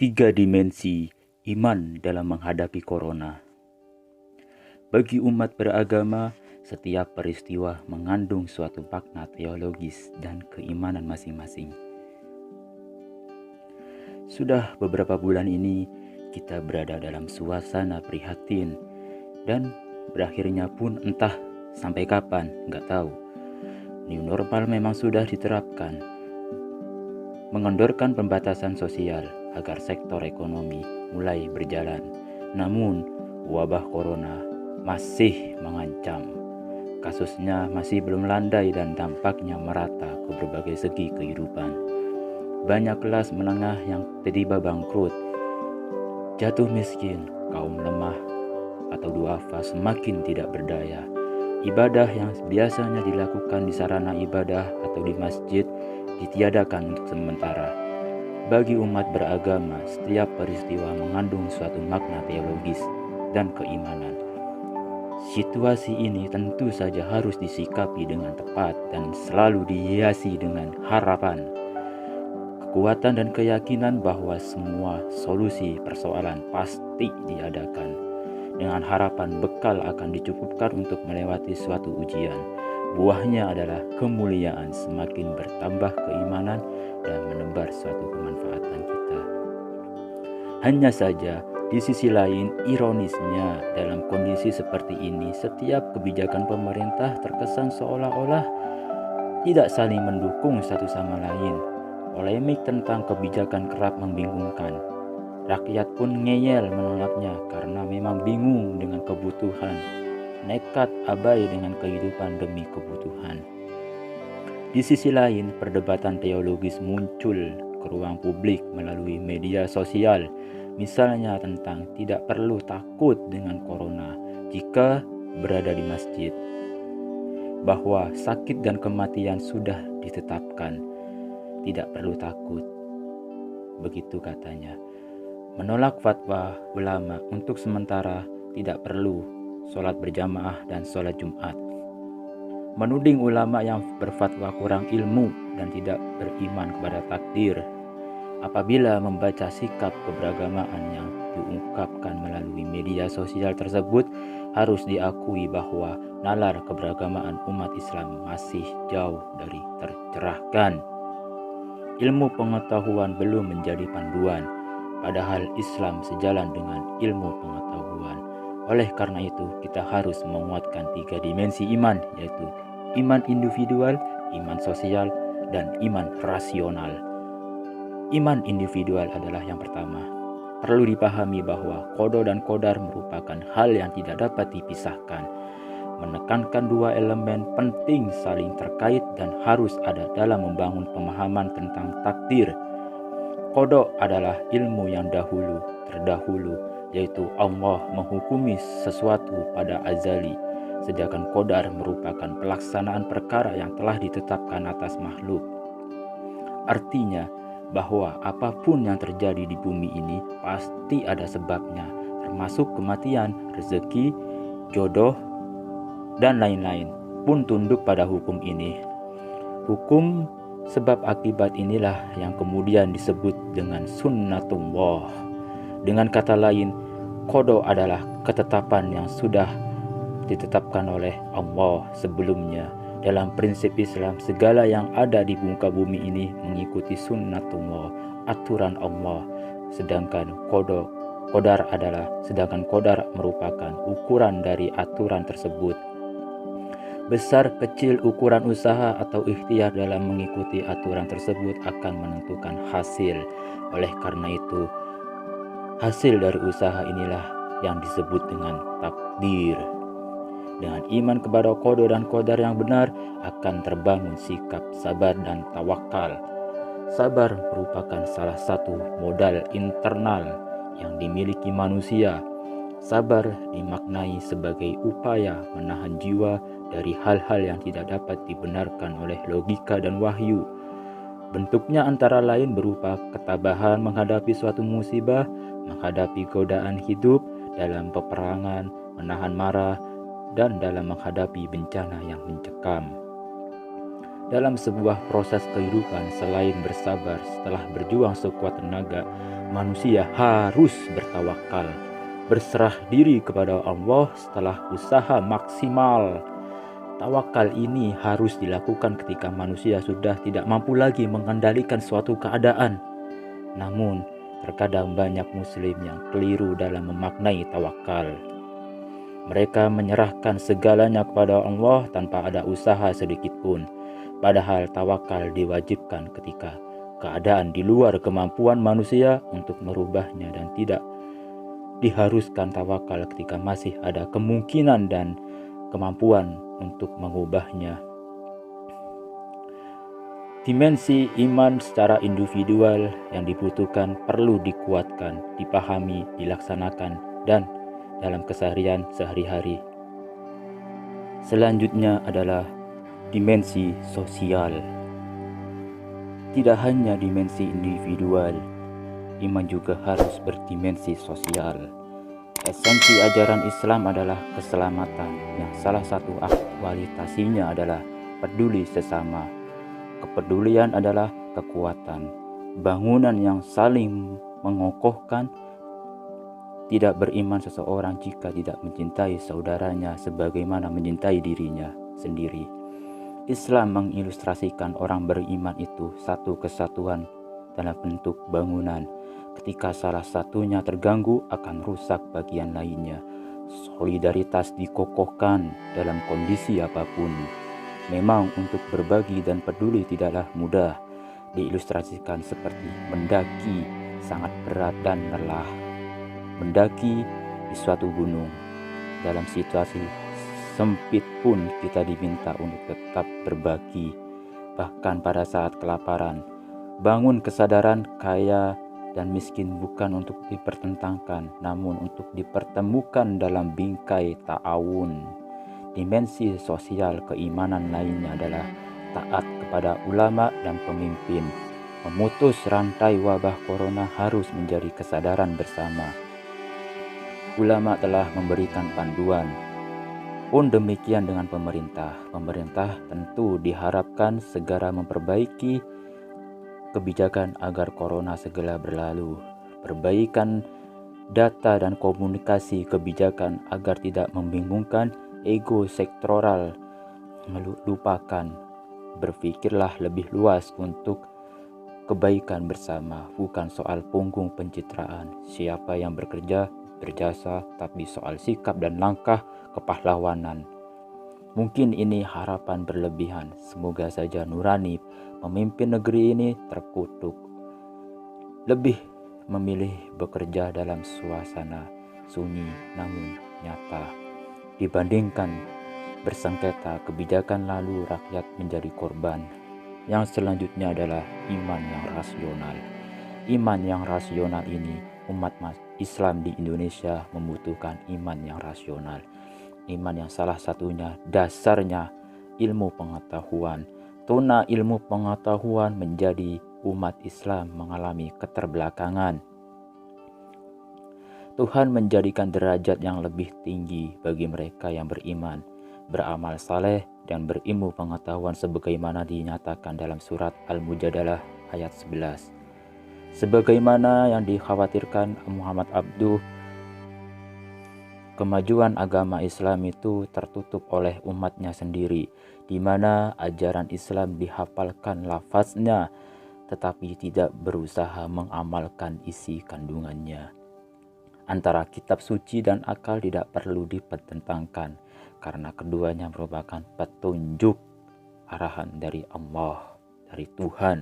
Tiga dimensi iman dalam menghadapi corona. Bagi umat beragama, setiap peristiwa mengandung suatu makna teologis dan keimanan masing-masing. Sudah beberapa bulan ini kita berada dalam suasana prihatin, dan berakhirnya pun entah sampai kapan, nggak tahu. New normal memang sudah diterapkan, mengendorkan pembatasan sosial agar sektor ekonomi mulai berjalan. Namun, wabah corona masih mengancam. Kasusnya masih belum landai dan dampaknya merata ke berbagai segi kehidupan. Banyak kelas menengah yang tiba-tiba bangkrut, jatuh miskin, kaum lemah atau duafa semakin tidak berdaya. Ibadah yang biasanya dilakukan di sarana ibadah atau di masjid ditiadakan untuk sementara. Bagi umat beragama, setiap peristiwa mengandung suatu makna teologis dan keimanan. Situasi ini tentu saja harus disikapi dengan tepat dan selalu dihiasi dengan harapan, kekuatan dan keyakinan bahwa semua solusi persoalan pasti diadakan. Dengan harapan bekal akan dicukupkan untuk melewati suatu ujian. Buahnya adalah kemuliaan, semakin bertambah keimanan dan menebar suatu kemanfaatan kita. Hanya saja, di sisi lain, ironisnya dalam kondisi seperti ini, setiap kebijakan pemerintah terkesan seolah-olah tidak saling mendukung satu sama lain. Polemik tentang kebijakan kerap membingungkan. Rakyat pun ngeyel menolaknya karena memang bingung dengan kebutuhan, nekat abai dengan kehidupan demi kebutuhan. Di sisi lain, perdebatan teologis muncul ke ruang publik melalui media sosial, misalnya tentang tidak perlu takut dengan corona jika berada di masjid, bahwa sakit dan kematian sudah ditetapkan, tidak perlu takut. Begitu katanya. Menolak fatwa ulama untuk sementara tidak perlu sholat berjamaah dan sholat Jumat. Menuding ulama yang berfatwa kurang ilmu dan tidak beriman kepada takdir. Apabila membaca sikap keberagamaan yang diungkapkan melalui media sosial tersebut, harus diakui bahwa nalar keberagamaan umat Islam masih jauh dari tercerahkan. Ilmu pengetahuan belum menjadi panduan, padahal Islam sejalan dengan ilmu pengetahuan. Oleh karena itu, kita harus menguatkan tiga dimensi iman, yaitu iman individual, iman sosial, dan iman rasional. Iman individual adalah yang pertama. Perlu dipahami bahwa qada dan qadar merupakan hal yang tidak dapat dipisahkan. Menekankan dua elemen penting saling terkait dan harus ada dalam membangun pemahaman tentang takdir. Qada adalah ilmu yang terdahulu, yaitu Allah menghukumi sesuatu pada azali, sedangkan qadar merupakan pelaksanaan perkara yang telah ditetapkan atas makhluk. Artinya bahwa apapun yang terjadi di bumi ini pasti ada sebabnya, termasuk kematian, rezeki, jodoh, dan lain-lain pun tunduk pada hukum ini. Hukum sebab akibat inilah yang kemudian disebut dengan sunnatullah. Dengan kata lain, qada adalah ketetapan yang sudah ditetapkan oleh Allah sebelumnya. Dalam prinsip Islam, segala yang ada di muka bumi ini mengikuti sunnatullah, aturan Allah. Sedangkan qadar merupakan ukuran dari aturan tersebut. Besar kecil ukuran usaha atau ikhtiar dalam mengikuti aturan tersebut akan menentukan hasil. Oleh karena itu, hasil dari usaha inilah yang disebut dengan takdir. Dengan iman kepada qada dan qadar yang benar, akan terbangun sikap sabar dan tawakal. Sabar merupakan salah satu modal internal yang dimiliki manusia. Sabar dimaknai sebagai upaya menahan jiwa dari hal-hal yang tidak dapat dibenarkan oleh logika dan wahyu. Bentuknya antara lain berupa ketabahan menghadapi suatu musibah, menghadapi godaan hidup, dalam peperangan, menahan marah, dan dalam menghadapi bencana yang mencekam. Dalam sebuah proses kehidupan, selain bersabar setelah berjuang sekuat tenaga, manusia harus bertawakal, berserah diri kepada Allah setelah usaha maksimal. Tawakal ini harus dilakukan ketika manusia sudah tidak mampu lagi mengendalikan suatu keadaan. Namun, terkadang banyak muslim yang keliru dalam memaknai tawakal. Mereka menyerahkan segalanya kepada Allah tanpa ada usaha sedikit pun. Padahal tawakal diwajibkan ketika keadaan di luar kemampuan manusia untuk merubahnya, dan tidak diharuskan tawakal ketika masih ada kemungkinan dan kemampuan untuk mengubahnya. Dimensi iman secara individual yang dibutuhkan perlu dikuatkan, dipahami, dilaksanakan, dan dalam keseharian sehari-hari. Selanjutnya adalah dimensi sosial. Tidak hanya dimensi individual, iman juga harus berdimensi sosial. Esensi ajaran Islam adalah keselamatan, yang salah satu aktualisasinya adalah peduli sesama. Kepedulian adalah kekuatan, bangunan yang saling mengokohkan. Tidak beriman seseorang jika tidak mencintai saudaranya sebagaimana mencintai dirinya sendiri. Islam mengilustrasikan orang beriman itu satu kesatuan dalam bentuk bangunan. Ketika salah satunya terganggu, akan rusak bagian lainnya. Solidaritas dikokohkan dalam kondisi apapun. Memang untuk berbagi dan peduli tidaklah mudah. Diilustrasikan seperti mendaki sangat berat dan lelah. Mendaki di suatu gunung. Dalam situasi sempit pun kita diminta untuk tetap berbagi, bahkan pada saat kelaparan. Bangun kesadaran kaya dan miskin bukan untuk dipertentangkan, namun untuk dipertemukan dalam bingkai ta'awun. Dimensi sosial keimanan lainnya adalah taat kepada ulama dan pemimpin. Memutus rantai wabah corona harus menjadi kesadaran bersama. Ulama telah memberikan panduan. Pun demikian dengan pemerintah. Pemerintah tentu diharapkan segera memperbaiki kebijakan agar corona segera berlalu. Perbaikan data dan komunikasi kebijakan agar tidak membingungkan, ego sektoral melupakan. Berpikirlah lebih luas untuk kebaikan bersama, bukan soal punggung pencitraan. Siapa yang bekerja, berjasa, tapi soal sikap dan langkah kepahlawanan. Mungkin ini harapan berlebihan. Semoga saja nurani pemimpin negeri ini terkutuk. Lebih memilih bekerja dalam suasana sunyi namun nyata, dibandingkan bersengketa kebijakan lalu rakyat menjadi korban. Yang selanjutnya adalah iman yang rasional. Iman yang rasional ini, umat Islam di Indonesia membutuhkan iman yang rasional. Iman yang salah satunya dasarnya ilmu pengetahuan. Tuna ilmu pengetahuan menjadi umat Islam mengalami keterbelakangan. Tuhan menjadikan derajat yang lebih tinggi bagi mereka yang beriman, beramal saleh, dan berilmu pengetahuan sebagaimana dinyatakan dalam surat Al-Mujadalah ayat 11. Sebagaimana yang dikhawatirkan Muhammad Abduh, kemajuan agama Islam itu tertutup oleh umatnya sendiri, di mana ajaran Islam dihafalkan lafaznya, tetapi tidak berusaha mengamalkan isi kandungannya. Antara kitab suci dan akal tidak perlu dipertentangkan, karena keduanya merupakan petunjuk arahan dari Allah, dari Tuhan.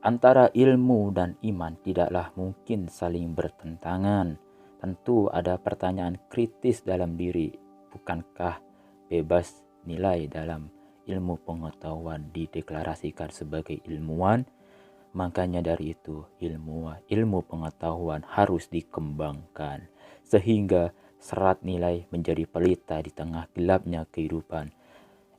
Antara ilmu dan iman tidaklah mungkin saling bertentangan. Tentu ada pertanyaan kritis dalam diri. Bukankah bebas nilai dalam ilmu pengetahuan dideklarasikan sebagai ilmuwan? Makanya dari itu ilmu pengetahuan harus dikembangkan, sehingga serat nilai menjadi pelita di tengah gelapnya kehidupan.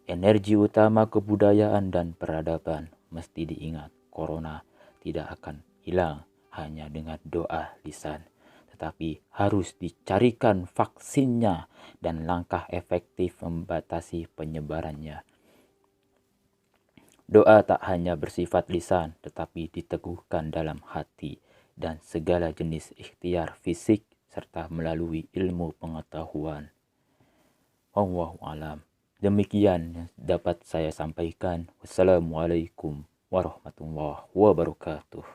Energi utama kebudayaan dan peradaban mesti diingat. Corona tidak akan hilang hanya dengan doa lisan, tetapi harus dicarikan vaksinnya dan langkah efektif membatasi penyebarannya. Doa tak hanya bersifat lisan, tetapi diteguhkan dalam hati dan segala jenis ikhtiar fisik serta melalui ilmu pengetahuan. Wallahu alam. Demikian yang dapat saya sampaikan. Wassalamualaikum warahmatullahi wabarakatuh.